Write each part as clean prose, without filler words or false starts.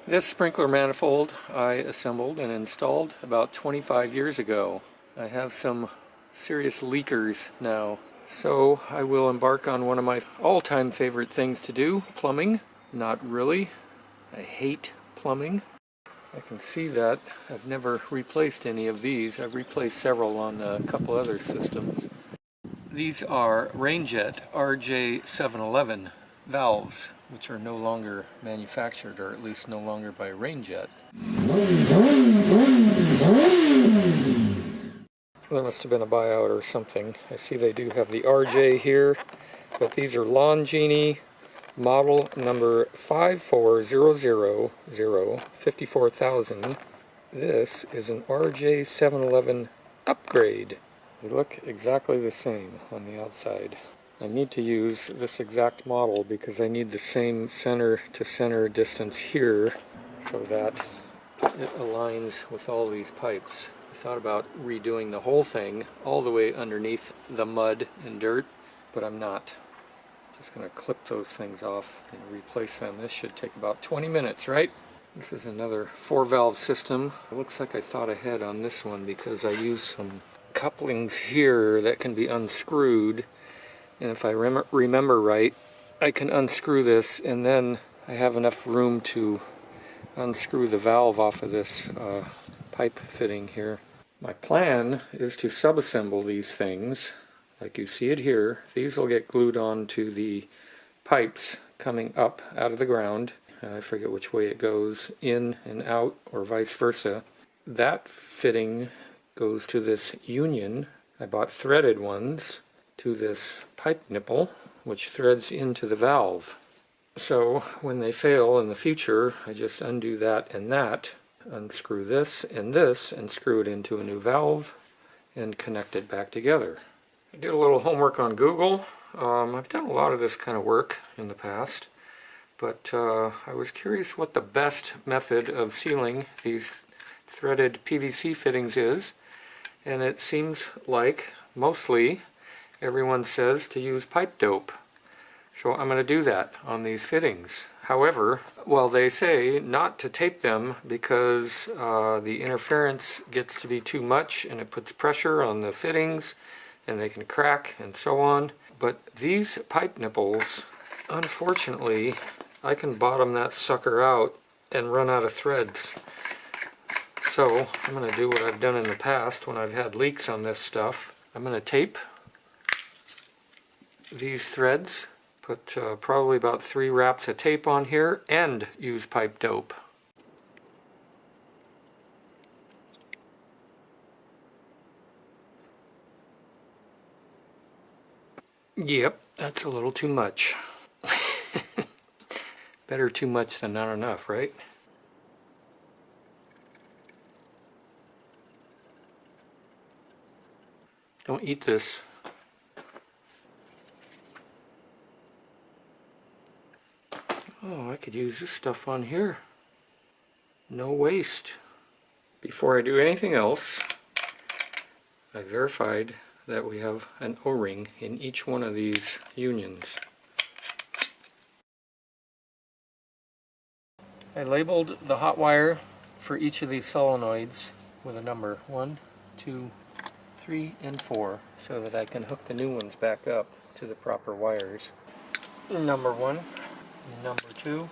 This sprinkler manifold I assembled and installed about 25 years ago. I have some serious leakers now, so I will embark on one of my all-time favorite things to do, plumbing. Not really. I hate plumbing. I can see that. I've never replaced any of these. I've replaced several on a couple other systems. These are Rainjet RJ711 valves, which are no longer manufactured, or at least no longer by Rainjet. That must have been a buyout or something. I see they do have the RJ here, but these are Lawn Genie model number 54000, This is an RJ711 upgrade. They look exactly the same on the outside. I need to use this exact model because I need the same center to center distance here so that it aligns with all these pipes. I thought about redoing the whole thing all the way underneath the mud and dirt, but I'm not. Just going to clip those things off and replace them. This should take about 20 minutes, right? This is another 4-valve system. It looks like I thought ahead on this one because I used some couplings here that can be unscrewed, and if I remember right, I can unscrew this and then I have enough room to unscrew the valve off of this pipe fitting here. My plan is to subassemble these things like you see it here. These will get glued on to the pipes coming up out of the ground. I forget which way it goes, in and out or vice versa. That fitting goes to this union. I bought threaded ones to this pipe nipple, which threads into the valve. So when they fail in the future, I just undo that, unscrew this, and screw it into a new valve and connect it back together. I did a little homework on Google. I've done a lot of this kind of work in the past, but I was curious what the best method of sealing these threaded PVC fittings is, and it seems like mostly everyone says to use pipe dope. So I'm going to do that on these fittings. However, well, they say not to tape them because the interference gets to be too much and it puts pressure on the fittings and they can crack and so on. But these pipe nipples, unfortunately, I can bottom that sucker out and run out of threads. So I'm going to do what I've done in the past when I've had leaks on this stuff. I'm going to tape these threads, put probably about 3 wraps of tape on here, and use pipe dope. Yep, that's a little too much. Better too much than not enough, right? Don't eat this. Oh, I could use this stuff on here. No waste. Before I do anything else, I verified that we have an O-ring in each one of these unions. I labeled the hot wire for each of these solenoids with a number 1, 2, 3, and 4 so that I can hook the new ones back up to the proper wires. Number 1, number 2.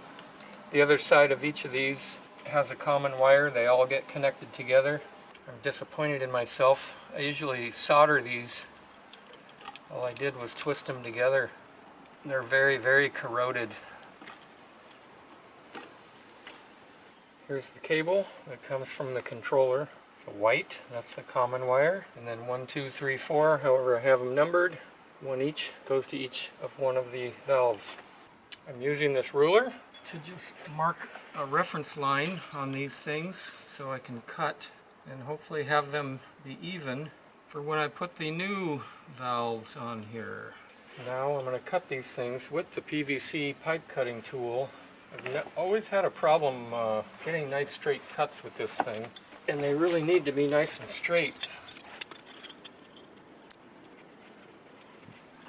The other side of each of these has a common wire. They all get connected together. I'm disappointed in myself. I usually solder these. All I did was twist them together. They're very, very corroded. Here's the cable that comes from the controller. It's a white, that's the common wire. And then 1, 2, 3, 4, however I have them numbered. One each goes to each of one of the valves. I'm using this ruler to just mark a reference line on these things so I can cut and hopefully have them be even for when I put the new valves on here. Now I'm going to cut these things with the PVC pipe cutting tool. I've always had a problem getting nice straight cuts with this thing, and they really need to be nice and straight.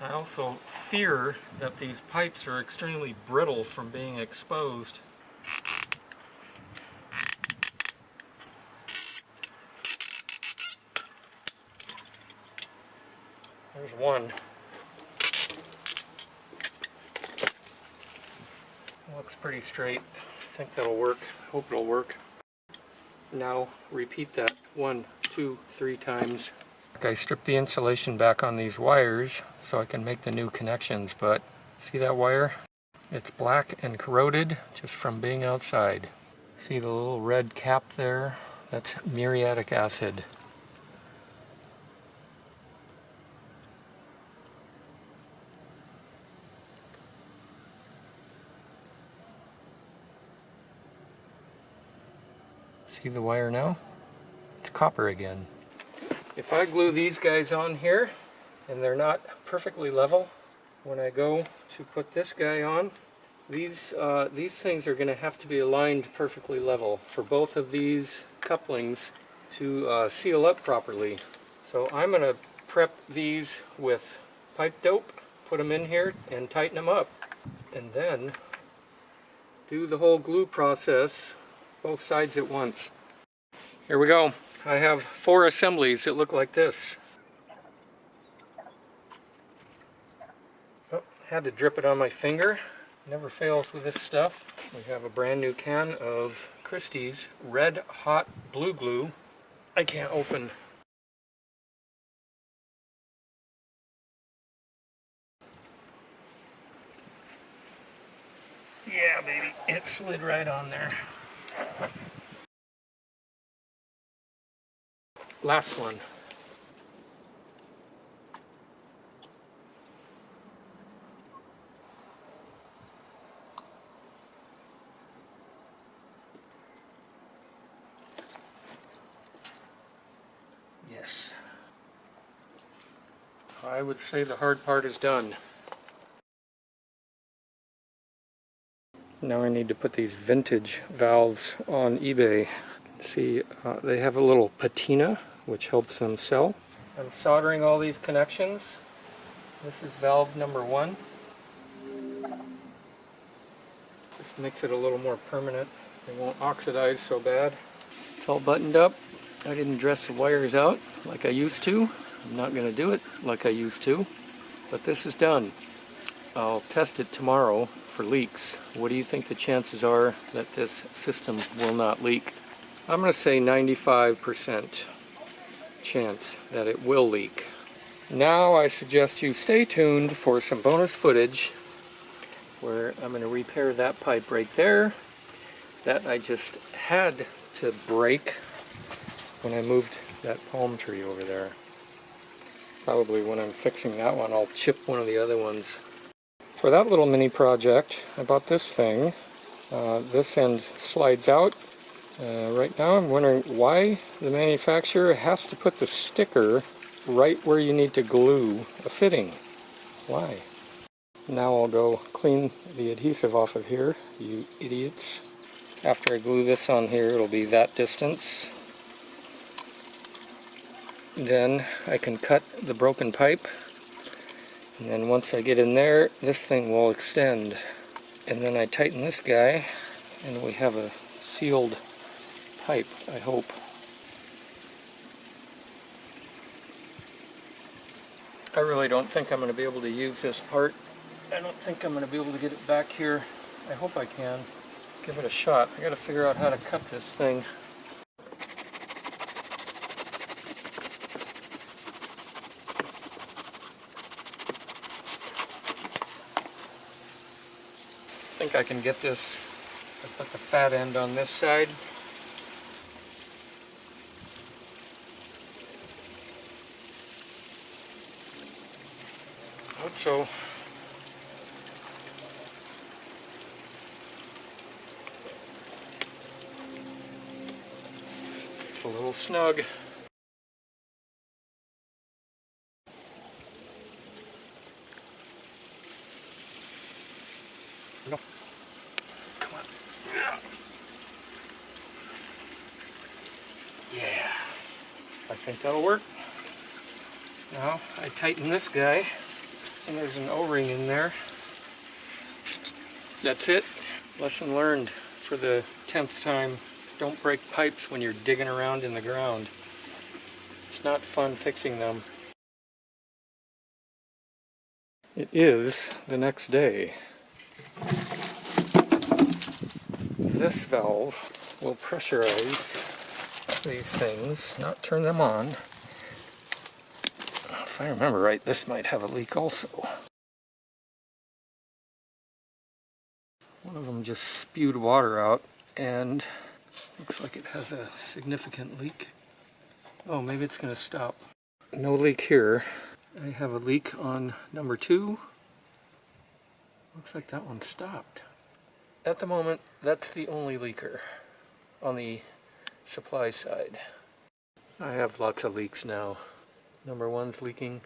I also fear that these pipes are extremely brittle from being exposed. There's one. Looks pretty straight. I think that'll work. Hope it'll work. Now repeat that 1, 2, 3 times. I stripped the insulation back on these wires so I can make the new connections, but see that wire? It's black and corroded just from being outside. See the little red cap there? That's muriatic acid. See the wire now? It's copper again. If I glue these guys on here and they're not perfectly level, when I go to put this guy on, these things are going to have to be aligned perfectly level for both of these couplings to seal up properly. So I'm going to prep these with pipe dope, put them in here and tighten them up, and then do the whole glue process both sides at once. Here we go. I have 4 assemblies that look like this. Oh, had to drip it on my finger. Never fails with this stuff. We have a brand new can of Christie's Red Hot Blue Glue. I can't open. Yeah, baby, it slid right on there. Last one. Yes. I would say the hard part is done. Now I need to put these vintage valves on eBay. See, they have a little patina, which helps them sell. I'm soldering all these connections. This is valve number 1. Just makes it a little more permanent. It won't oxidize so bad. It's all buttoned up. I didn't dress the wires out like I used to. I'm not going to do it like I used to. But this is done. I'll test it tomorrow for leaks. What do you think the chances are that this system will not leak? I'm going to say 95% chance that it will leak. Now I suggest you stay tuned for some bonus footage where I'm going to repair that pipe right there that I just had to break when I moved that palm tree over there. Probably when I'm fixing that one, I'll chip one of the other ones. For that little mini project, I bought this thing. This end slides out. Right now I'm wondering why the manufacturer has to put the sticker right where you need to glue a fitting. Why? Now I'll go clean the adhesive off of here, you idiots. After I glue this on here, it'll be that distance. Then I can cut the broken pipe. And then once I get in there, this thing will extend. And then I tighten this guy, and we have a sealed pipe, I hope. I really don't think I'm going to be able to use this part. I don't think I'm going to be able to get it back here. I hope I can. Give it a shot. I got to figure out how to cut this thing. I think I can get this. I put the fat end on this side. Hope so. It's a little snug. No. Come on. Yeah. I think that'll work. Now I tighten this guy, and there's an O-ring in there. That's it. Lesson learned for the 10th time. Don't break pipes when you're digging around in the ground. It's not fun fixing them. It is the next day. This valve will pressurize these things, not turn them on. If I remember right, this might have a leak also. One of them just spewed water out and looks like it has a significant leak. Oh, maybe it's going to stop. No leak here. I have a leak on number 2. Looks like that one stopped. At the moment, that's the only leaker on the supply side. I have lots of leaks now. Number 1's leaking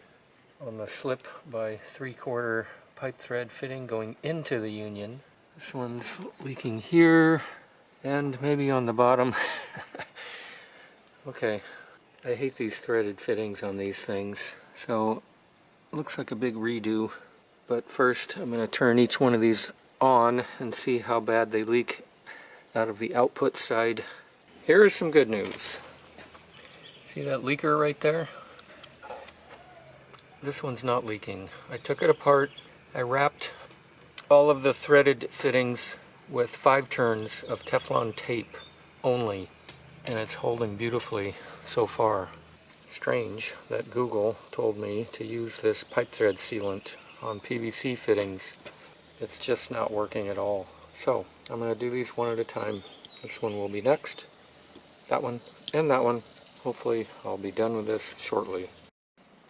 on the slip by 3/4 pipe thread fitting going into the union. This one's leaking here and maybe on the bottom. Okay, I hate these threaded fittings on these things, so it looks like a big redo. But first I'm going to turn each one of these on and see how bad they leak out of the output side. Here is some good news. See that leaker right there? This one's not leaking. I took it apart, I wrapped all of the threaded fittings with 5 turns of Teflon tape only, and it's holding beautifully so far. Strange that Google told me to use this pipe thread sealant on PVC fittings. It's just not working at all. So I'm going to do these one at a time. This one will be next, that one, and that one. Hopefully I'll be done with this shortly.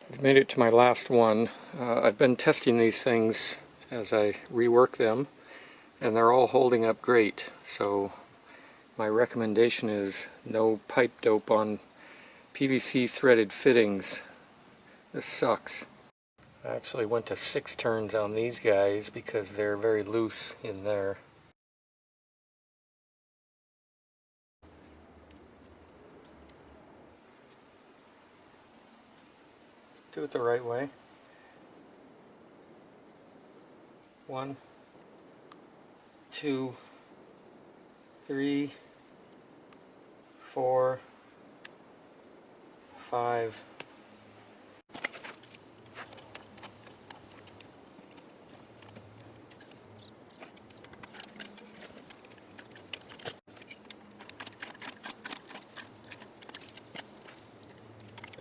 I've made it to my last one. I've been testing these things as I rework them, and they're all holding up great. So my recommendation is no pipe dope on PVC threaded fittings. This sucks. I actually went to 6 turns on these guys because they're very loose in there. Do it the right way. 1, 2, 3, 4, 5.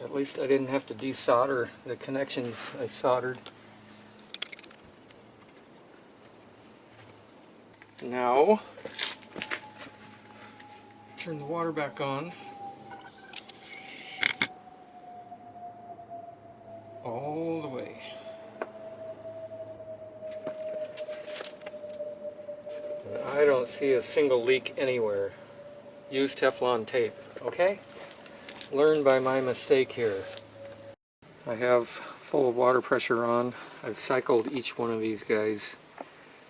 At least I didn't have to desolder the connections I soldered. Now, turn the water back on. All the way. And I don't see a single leak anywhere. Use Teflon tape, okay? Learn by my mistake here. I have full water pressure on. I've cycled each one of these guys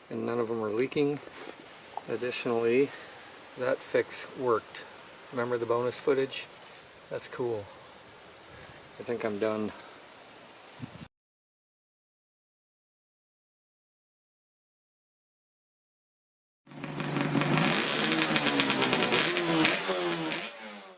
and none of them are leaking. Additionally, that fix worked. Remember the bonus footage? That's cool. I think I'm done.